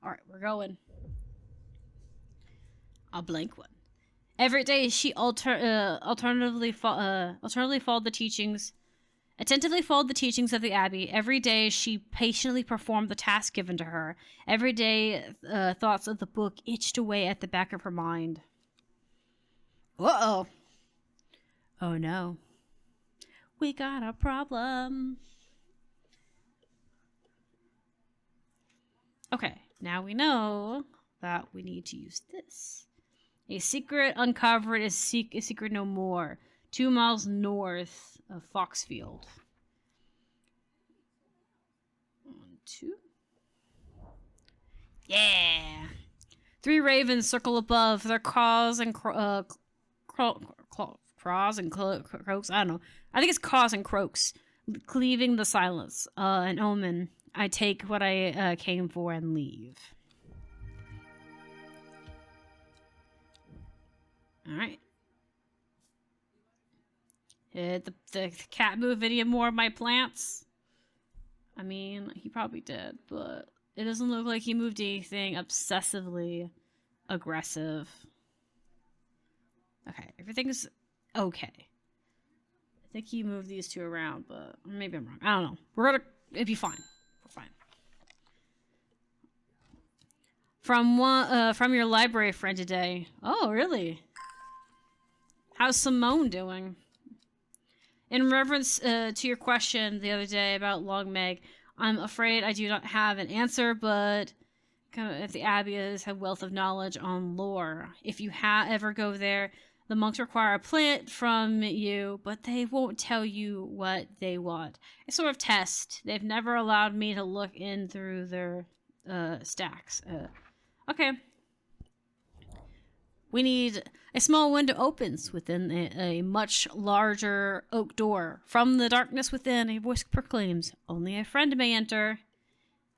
Alright, we're going. A blank one. Every day she attentively followed the teachings of the Abbey. Every day she patiently performed the task given to her. Every day thoughts of the book itched away at the back of her mind. Uh-oh. Oh no. We got a problem. Okay, now we know that we need to use this. A secret uncovered is a secret no more. 2 miles north of Foxfield. 1, 2. Yeah. 3 ravens circle above. Their caws and croaks. I don't know. I think it's caws and croaks, cleaving the silence. An omen. I take what I came for and leave. Alright. Did the cat move any more of my plants? I mean, he probably did, but it doesn't look like he moved anything obsessively aggressive. Okay, everything's okay. I think he moved these 2 around, but maybe I'm wrong. I don't know. It'd be fine. We're fine. From your library friend today. Oh, really? How's Simone doing? In reference to your question the other day about Long Meg, I'm afraid I do not have an answer, but if the Abbey has a wealth of knowledge on lore. If you ever go there, the monks require a plant from you, but they won't tell you what they want. It's sort of test. They've never allowed me to look in through their stacks. Okay. We need a small window opens within a much larger oak door. From the darkness within, a voice proclaims, "Only a friend may enter."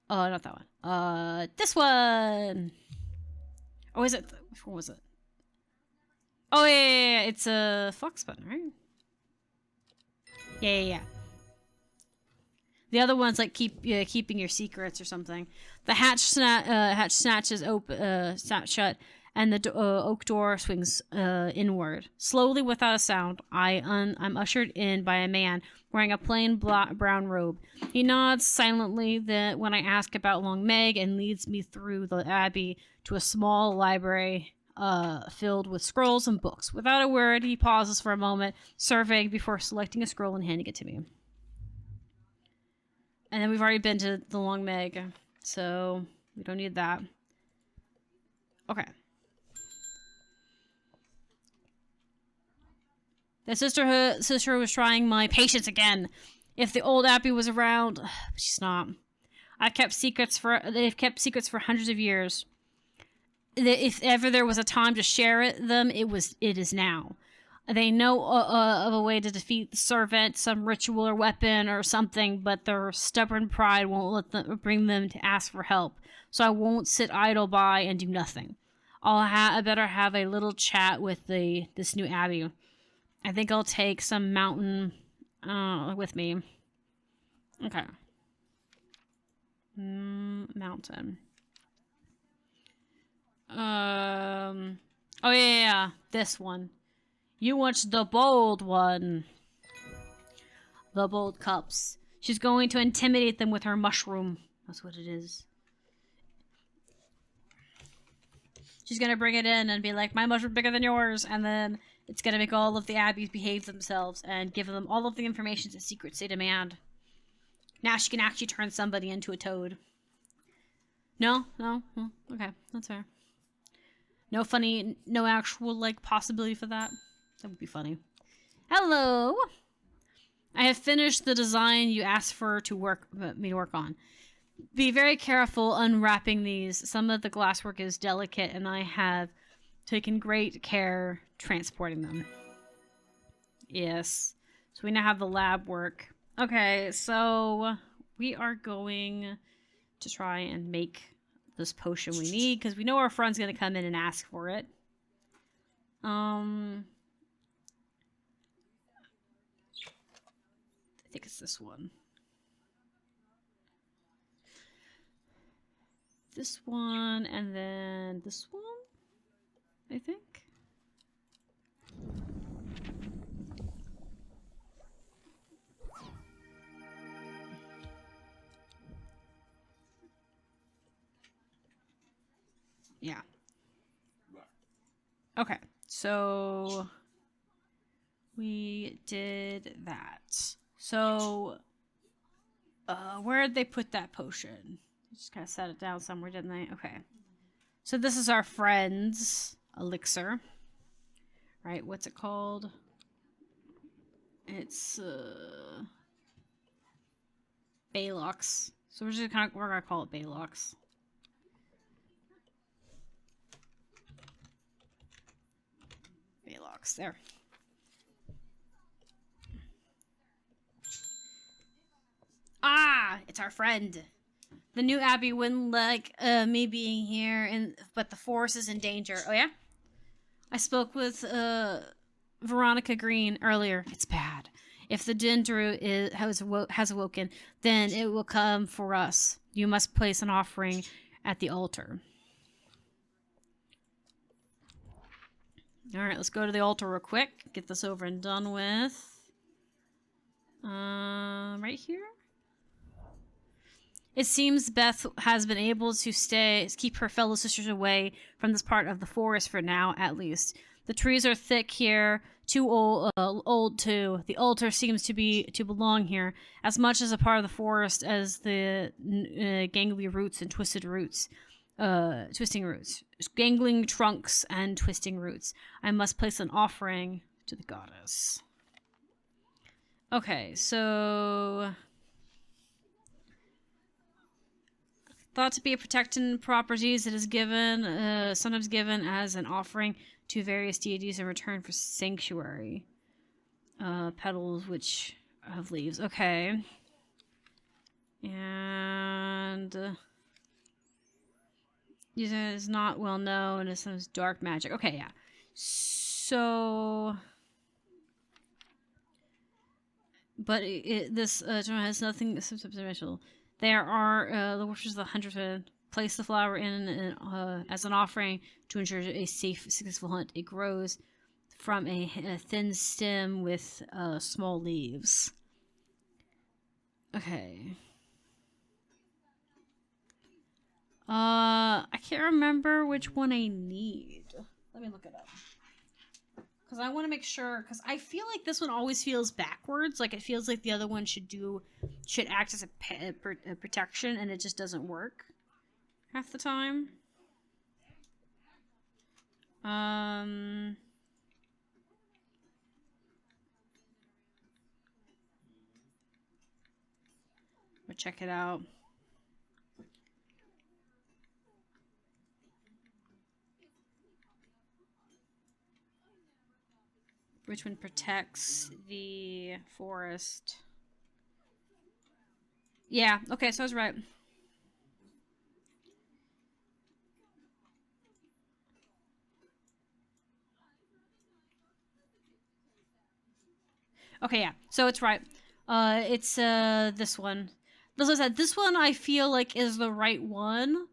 Oh, not that one. This one. Oh, is it? Which one was it? Oh, yeah. It's a fox button, right? Yeah. The other one's like keeping your secrets or something. The hatch snatches open, shut, and the oak door swings inward. Slowly, without a sound, I'm ushered in by a man wearing a plain brown robe. He nods silently when I ask about Long Meg and leads me through the Abbey to a small library filled with scrolls and books. Without a word, he pauses for a moment, surveying before selecting a scroll and handing it to me. And then we've already been to the Long Meg, so we don't need that. Okay. The sister was trying my patience again. If the old Abbey was around, but she's not. They've kept secrets for hundreds of years. If ever there was a time to share them, it is now. They know of a way to defeat the servant, some ritual or weapon or something, but their stubborn pride won't let them bring them to ask for help. So I won't sit idle by and do nothing. I better have a little chat with this new Abbey. I think I'll take some mountain with me. Okay. Mountain. Oh yeah, this one. You want the bold one. The bold cups. She's going to intimidate them with her mushroom. That's what it is. She's going to bring it in and be like, my mushroom's bigger than yours. And then it's going to make all of the Abbeys behave themselves and give them all of the information and secrets they demand. Now she can actually turn somebody into a toad. No? Okay, that's fair. No actual, possibility for that. That would be funny. Hello! I have finished the design you asked me to work on. Be very careful unwrapping these. Some of the glasswork is delicate, and I have taken great care transporting them. Yes. So we now have the lab work. Okay, so we are going to try and make this potion we need, because we know our friend's going to come in and ask for it. I think it's this one. this one and then this one, I think. Yeah. Okay, so we did that. So, where did they put that potion? Just kind of set it down somewhere, didn't they? Okay. So this is our friend's elixir. Right, what's it called? It's, Balox. So we're gonna call it Balox. Balox, there. Ah, it's our friend. The new Abbey wouldn't like me being here, but the forest is in danger. Oh yeah? I spoke with Veronica Green earlier. It's bad. If the Dindru has awoken, then it will come for us. You must place an offering at the altar. Alright, let's go to the altar real quick. Get this over and done with. Right here? It seems Beth has been able to keep her fellow sisters away from this part of the forest for now, at least. The trees are thick here, too old too. The altar seems to belong here, as much as a part of the forest as the gangly roots and twisting roots. Gangling trunks and twisting roots. I must place an offering to the goddess. Okay, so... Thought to be a protecting properties, it is given, sometimes given as an offering to various deities in return for sanctuary. Petals which have leaves. Okay. And... it is not well known as some dark magic. Okay, yeah. So... But this has nothing substantial. There are the worshippers of the 100 place the flower in as an offering to ensure a safe, successful hunt. It grows from a thin stem with small leaves. Okay. I can't remember which one I need. Let me look it up. Because I want to make sure, because I feel like this one always feels backwards. Like it feels like the other one should act as a protection, and it just doesn't work half the time. We'll check it out. Which one protects the forest? Yeah, okay, so I was right. Okay, yeah, so it's right. It's this one. As I said, this one I feel like is the right one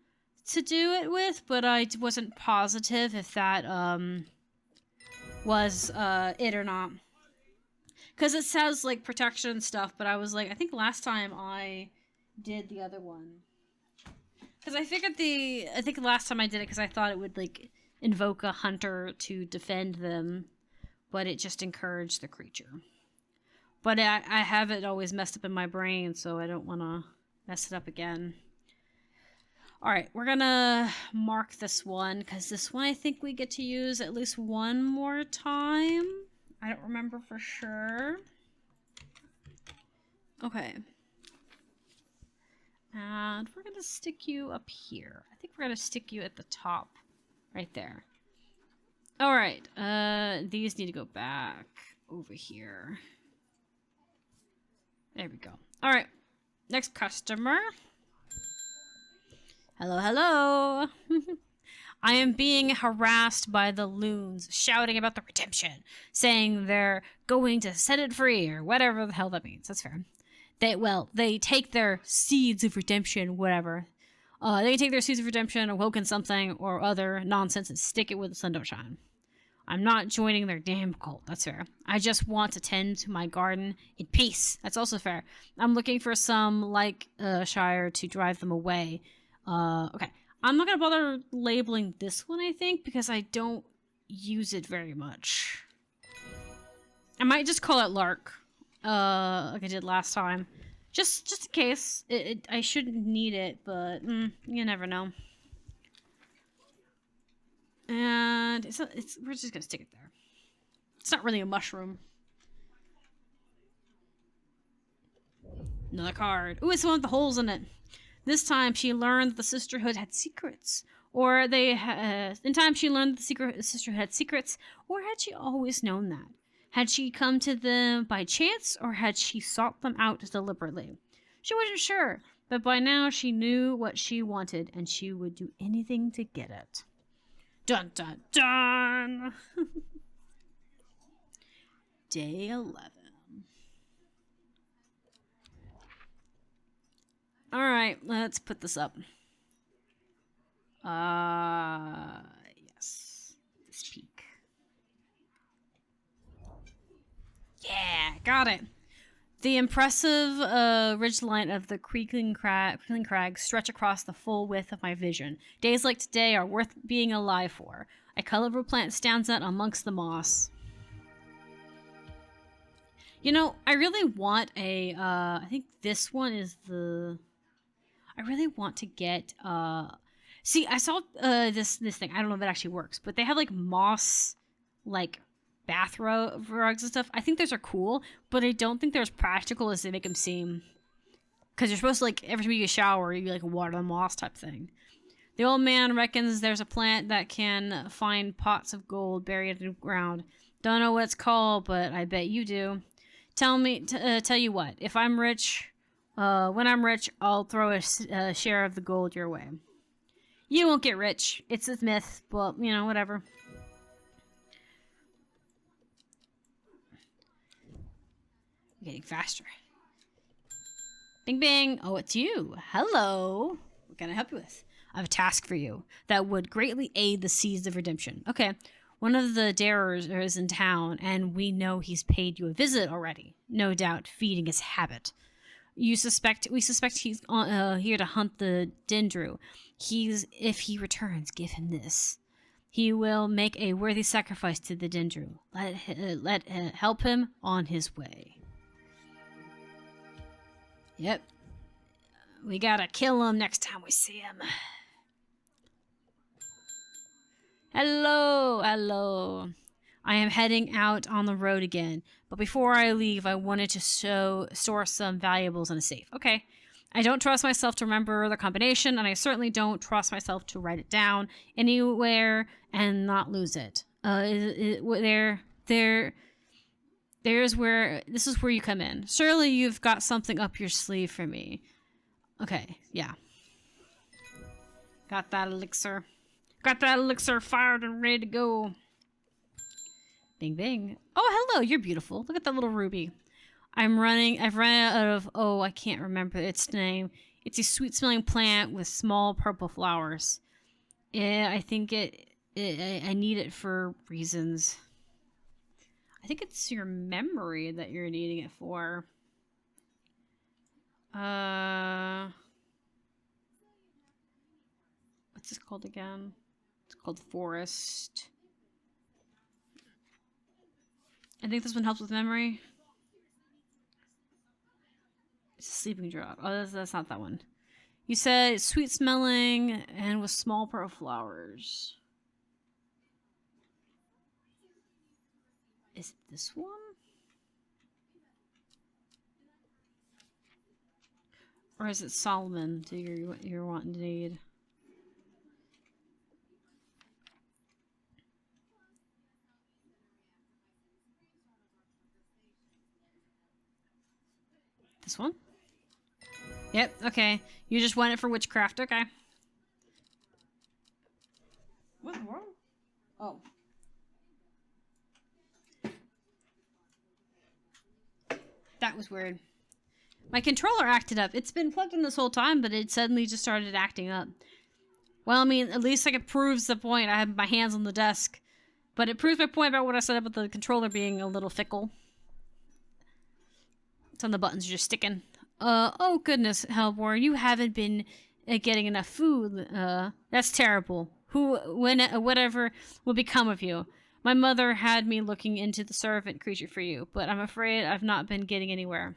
to do it with, but I wasn't positive if that, was it or not, because it says like protection and stuff, but I was like, I think last time I did the other one, because I think last time I did it because I thought it would like invoke a hunter to defend them, but it just encouraged the creature. But I have it always messed up in my brain, so I don't want to mess it up again. Alright, we're gonna mark this one, because this one I think we get to use at least one more time. I don't remember for sure. Okay. And we're gonna stick you up here. I think we're gonna stick you at the top. Right there. Alright, these need to go back over here. There we go. Alright, next customer. Hello, hello. I am being harassed by the loons, shouting about the redemption, saying they're going to set it free, or whatever the hell that means. That's fair. They take their seeds of redemption, whatever. They can take their seeds of redemption, awoken something or other nonsense, and stick it where the sun don't shine. I'm not joining their damn cult. That's fair. I just want to tend to my garden in peace. That's also fair. I'm looking for some like Shire to drive them away. Okay. I'm not gonna bother labeling this one, I think, because I don't use it very much. I might just call it Lark, like I did last time, just in case. I shouldn't need it, but you never know. And we're just gonna stick it there. It's not really a mushroom. Another card. Ooh, it's the one with the holes in it. This time she learned that the sisterhood had secrets. Or in time she learned that the sisterhood had secrets, or had she always known that? Had she come to them by chance, or had she sought them out deliberately? She wasn't sure, but by now she knew what she wanted, and she would do anything to get it. Dun dun dun! Day 11. Alright, let's put this up. Yes. This peak. Yeah, got it. The impressive ridgeline of the creaking crags stretch across the full width of my vision. Days like today are worth being alive for. A colorful plant stands out amongst the moss. You know, I really want a, I think this one is the... I really want to get, see, I saw this thing. I don't know if it actually works, but they have, like, moss, like, bathrobe rugs and stuff. I think those are cool, but I don't think they're as practical as they make them seem. Because you're supposed to, like, every time you shower, you like water the moss type thing. The old man reckons there's a plant that can find pots of gold buried in the ground. Don't know what it's called, but I bet you do. Tell you what, if I'm rich, when I'm rich, I'll throw a share of the gold your way. You won't get rich. It's a myth, but, you know, whatever. Getting faster. Bing, bing. Oh, it's you. Hello. What can I help you with? I have a task for you that would greatly aid the seeds of redemption. Okay. One of the darers is in town, and we know he's paid you a visit already. No doubt, feeding his habit. We suspect he's here to hunt the Dendru. If he returns, give him this. He will make a worthy sacrifice to the Dendru. Help him on his way. Yep. We gotta kill him next time we see him. Hello. I am heading out on the road again, but before I leave, I wanted to store some valuables in a safe. Okay. I don't trust myself to remember the combination, and I certainly don't trust myself to write it down anywhere and not lose it. This is where you come in. Surely you've got something up your sleeve for me. Okay, yeah. Got that elixir. Got that elixir fired and ready to go. Bing, bing. Oh, hello, you're beautiful. Look at that little ruby. I've run out of, I can't remember its name. It's a sweet-smelling plant with small purple flowers. Yeah, I think I need it for reasons. I think it's your memory that you're needing it for. What's this called again? It's called Forest. I think this one helps with memory. It's a sleeping drug. Oh, that's not that one. You said it's sweet smelling and with small purple flowers. Is it this one? Or is it Solomon that you're wanting to need? This one? Yep, okay. You just want it for witchcraft, okay. What's wrong? Oh. That was weird. My controller acted up. It's been plugged in this whole time, but it suddenly just started acting up. Well, I mean, at least like it proves the point. I have my hands on the desk. But it proves my point about what I said about the controller being a little fickle. Some of the buttons are just sticking. Oh goodness, Hellborn, you haven't been getting enough food. That's terrible. Whatever will become of you? My mother had me looking into the servant creature for you, but I'm afraid I've not been getting anywhere.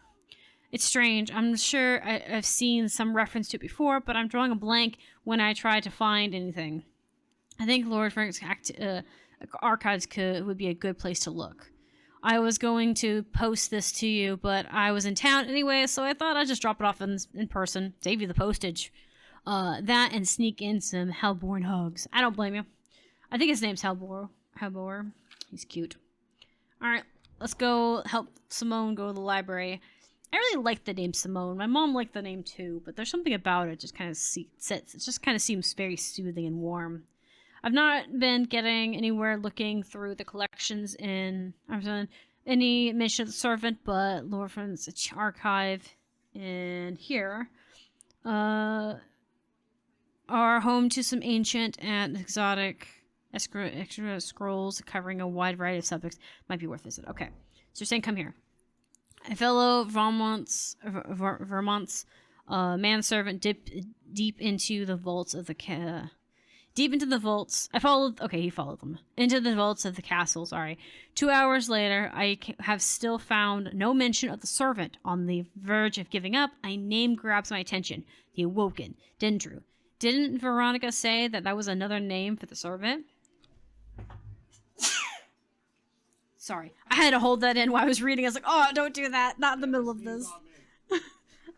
It's strange. I'm sure I've seen some reference to it before, but I'm drawing a blank when I try to find anything. I think Lord Frank's archives would be a good place to look. I was going to post this to you, but I was in town anyway, so I thought I'd just drop it off in person. Save you the postage. That and sneak in some Hellborn hugs. I don't blame you. I think his name's Hellbor. He's cute. Alright, let's go help Simone go to the library. I really like the name Simone. My mom liked the name too, but there's something about it just kind of sits. It just kind of seems very soothing and warm. I've not been getting anywhere looking through the collections in any mention of the servant, but Lord Friend's archive in here are home to some ancient and exotic extra scrolls covering a wide variety of subjects. Might be worth visit. Okay, so you're saying come here. A fellow Vermont's manservant dipped deep into the vaults of the deep into the vaults. He followed them into the vaults of the castle. Sorry. 2 hours later, I have still found no mention of the servant. On the verge of giving up, a name grabs my attention: the Awoken, Dendru. Didn't Veronica say that was another name for the servant? Sorry, I had to hold that in while I was reading. I was like, oh, don't do that. Not in the middle of this.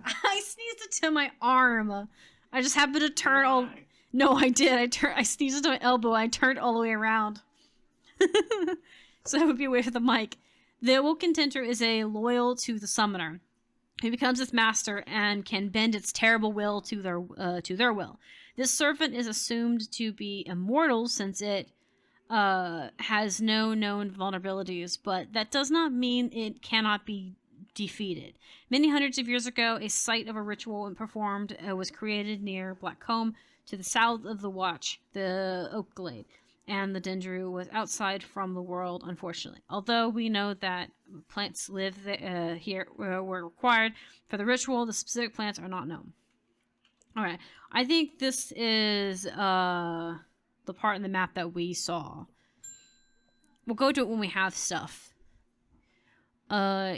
I sneezed it to my arm. I just happened to turn all... No, I did. I sneezed it to my elbow. I turned all the way around. So I would be away from the mic. The Awoken Tenter is loyal to the summoner, who becomes its master and can bend its terrible will to their will. This servant is assumed to be immortal since it has no known vulnerabilities, but that does not mean it cannot be defeated. Many hundreds of years ago, a site of a ritual performed was created near Blackcomb to the south of the Watch, the Oak Glade, and the Dendru was outside from the world, unfortunately. Although we know that plants live here were required for the ritual, the specific plants are not known. Alright, I think this is the part in the map that we saw. We'll go to it when we have stuff.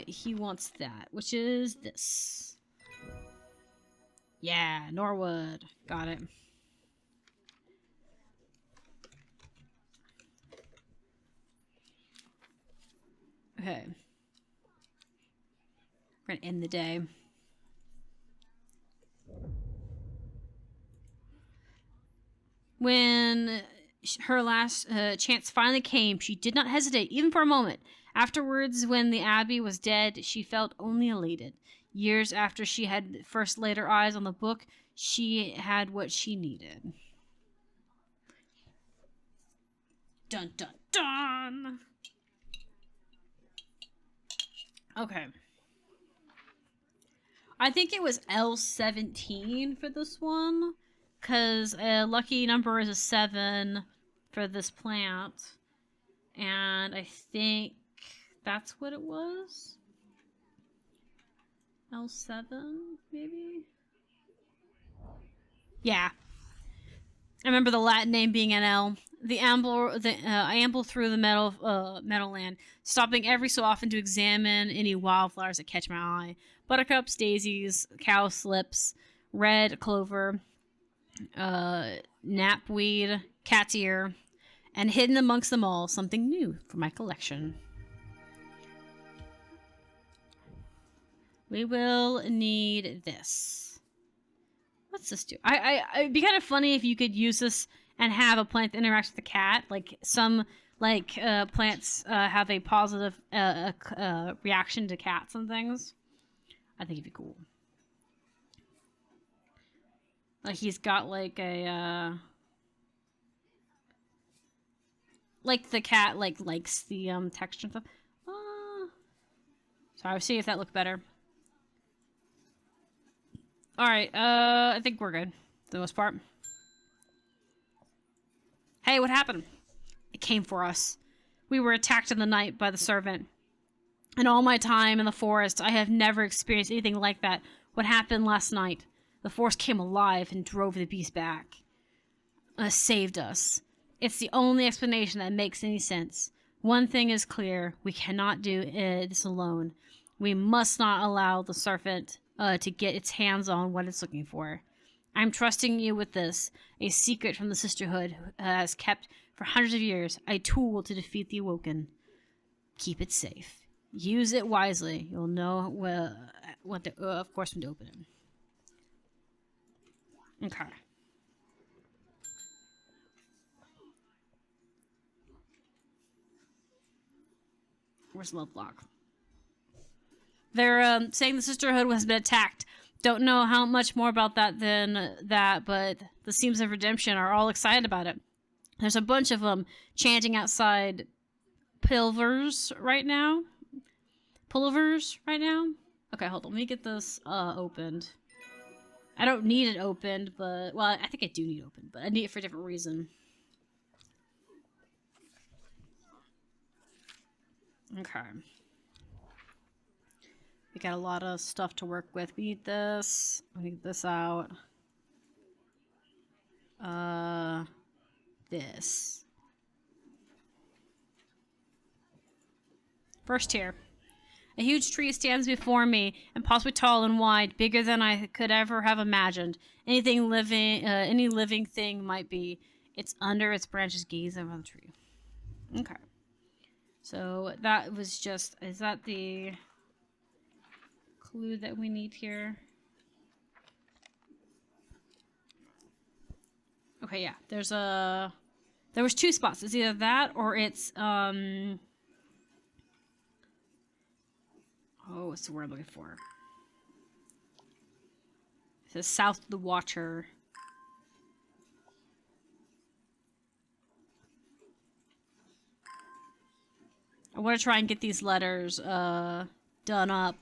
He wants that, which is this. Yeah, Norwood. Got it. Okay. We're gonna end the day. When her last chance finally came, she did not hesitate, even for a moment. Afterwards, when the Abbey was dead, she felt only elated. Years after she had first laid her eyes on the book, she had what she needed. Dun dun dun! Okay. I think it was L17 for this one, because a lucky number is a 7 for this plant, and I think that's what it was. L7, maybe? Yeah. I remember the Latin name being an L. I amble through the meadowland, stopping every so often to examine any wildflowers that catch my eye. Buttercups, daisies, cowslips, red clover, knapweed, cat's ear, and hidden amongst them all, something new for my collection. We will need this. What's this do? It'd be kind of funny if you could use this and have a plant that interacts with the cat. Like some plants have a positive reaction to cats and things. I think it'd be cool. Like he's got like a like the cat likes the texture and stuff. Sorry, I was seeing if that looked better. Alright, I think we're good. For the most part. Hey, what happened? It came for us. We were attacked in the night by the servant. In all my time in the forest, I have never experienced anything like that. What happened last night? The force came alive and drove the beast back. Saved us. It's the only explanation that makes any sense. One thing is clear. We cannot do this alone. We must not allow the serpent to get its hands on what it's looking for. I'm trusting you with this, a secret from the Sisterhood has kept for hundreds of years, a tool to defeat the Awoken. Keep it safe. Use it wisely. You'll know what to, of course, when to open it. Okay. Where's Lovelock? They're saying the Sisterhood has been attacked. Don't know how much more about that than that, but the Seams of Redemption are all excited about it. There's a bunch of them chanting outside Pulvers right now. Okay, hold on. Let me get this opened. I don't need it opened, but... Well, I think I do need it opened, but I need it for a different reason. Okay. We got a lot of stuff to work with. We need this. We need this out. This. First tier. A huge tree stands before me, impossibly tall and wide, bigger than I could ever have imagined. Any living thing might be. It's under its branches, gaze over the tree. Okay. So that was just, is that the clue that we need here? Okay, yeah. There was two spots. It's either that or it's, oh, what's the word I'm looking for? It says south of the Watcher. I want to try and get these letters done up.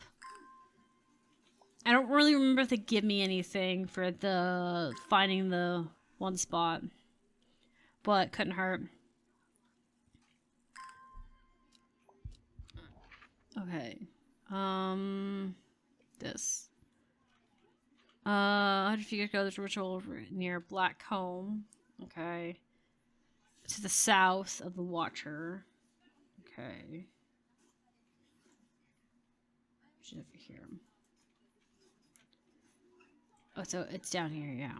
I don't really remember if they give me anything for the finding the one spot, but couldn't hurt. Okay. This. 100 feet ago, there's a ritual near Black Home. Okay. To the south of the Watcher. Okay. Which is over here. Oh, so it's down here, yeah.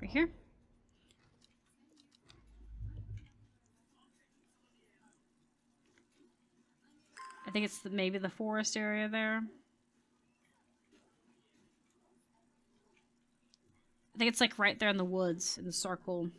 Right here? I think it's maybe the forest area there. I think it's like right there in the woods, in the circle.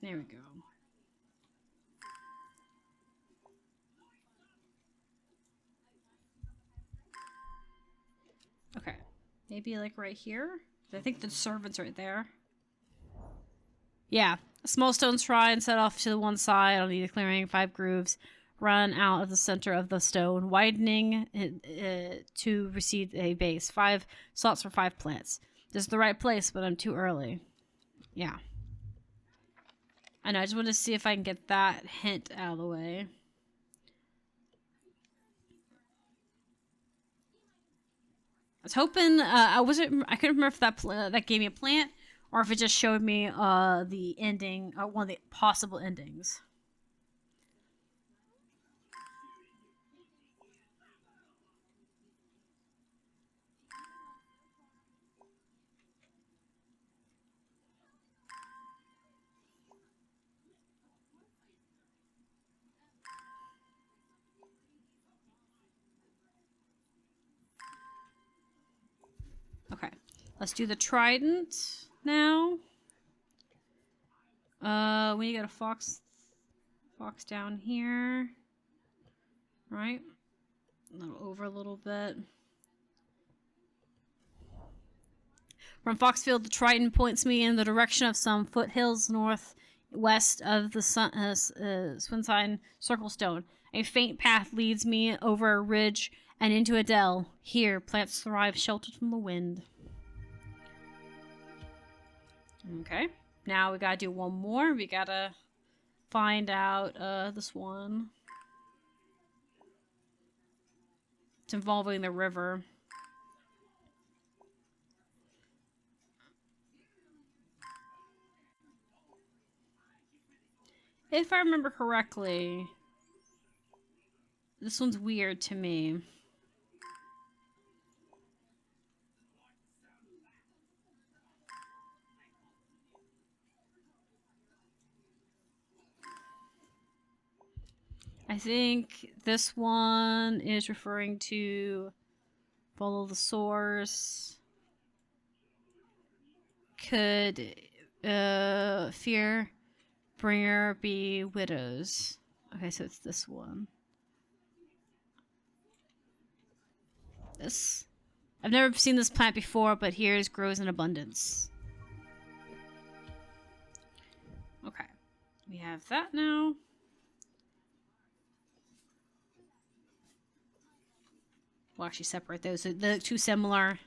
There we go. Okay. Maybe like right here? I think the servant's right there. Yeah. A small stone shrine set off to the one side on the clearing, 5 grooves run out of the center of the stone, widening to receive a base. 5 slots for 5 plants. This is the right place, but I'm too early. Yeah. I know, I just wanted to see if I can get that hint out of the way. I was hoping, I couldn't remember if that gave me a plant or if it just showed me the ending, one of the possible endings. Okay, let's do the trident now. We got a fox down here, right? over a little bit. From Foxfield to Triton points me in the direction of some foothills northwest of the Swinside Circlestone. A faint path leads me over a ridge and into a dell. Here, plants thrive sheltered from the wind. Okay. Now we gotta do one more. We gotta find out this one. It's involving the river. If I remember correctly, this one's weird to me. I think this one is referring to follow the source. Could fear bringer be widows? Okay, so it's this one. This. I've never seen this plant before, but here it grows in abundance. Okay, we have that now. We'll actually separate those. So they're too similar.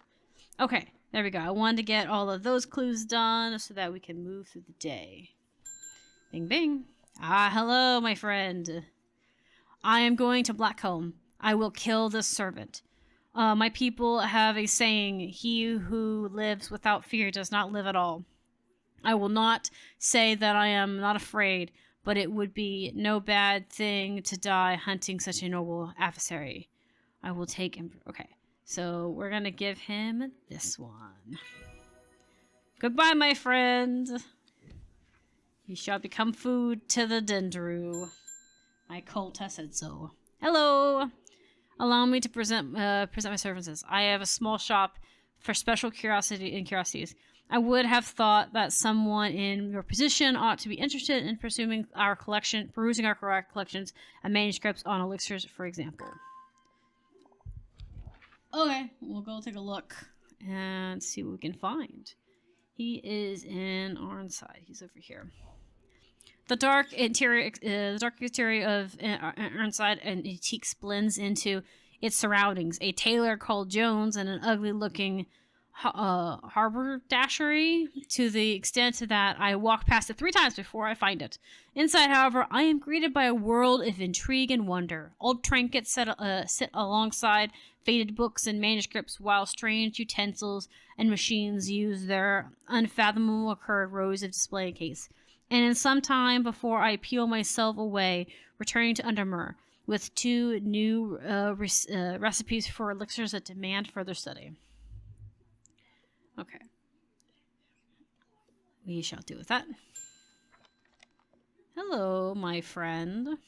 Okay, there we go. I wanted to get all of those clues done so that we can move through the day. Bing, bing. Ah, hello, my friend. I am going to Blackcomb. I will kill this servant. My people have a saying, he who lives without fear does not live at all. I will not say that I am not afraid, but it would be no bad thing to die hunting such a noble adversary. I will take him. Okay, so we're gonna give him this one. Goodbye, my friend. You shall become food to the Dendru. My cult has said so. Hello. Allow me to present my services. I have a small shop for special curiosities. I would have thought that someone in your position ought to be interested in perusing our collections and manuscripts on elixirs, for example. Okay, we'll go take a look and see what we can find. He is in Arnside. He's over here. The dark interior of Arnside and Antiques blends into its surroundings. A tailor called Jones and an ugly-looking haberdashery, to the extent that I walk past it 3 times before I find it. Inside, however, I am greeted by a world of intrigue and wonder. Old trinkets sit alongside faded books and manuscripts, while strange utensils and machines use their unfathomable curved rows of display case. And in some time before I peel myself away, returning to Undermere with 2 new recipes for elixirs that demand further study. Okay. We shall do with that. Hello, my friend.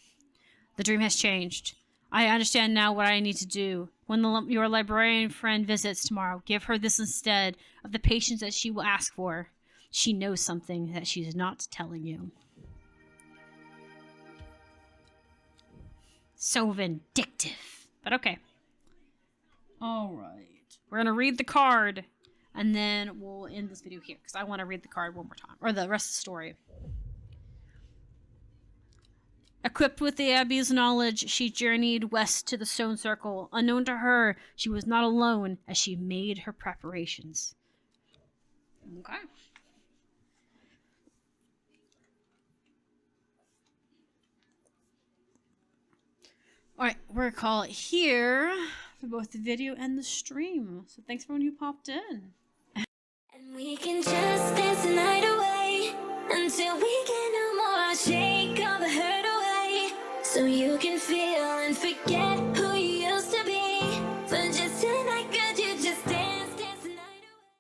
The dream has changed. I understand now what I need to do. When your librarian friend visits tomorrow, give her this instead of the patience that she will ask for. She knows something that she's not telling you. So vindictive. But okay. Alright. We're going to read the card. And then we'll end this video here. Because I want to read the card one more time. Or the rest of the story. Equipped with the Abbey's knowledge, she journeyed west to the stone circle. Unknown to her, she was not alone as she made her preparations. Okay. Alright, we're going to call it here for both the video and the stream. So thanks for everyone who popped in. And we can just dance the night away.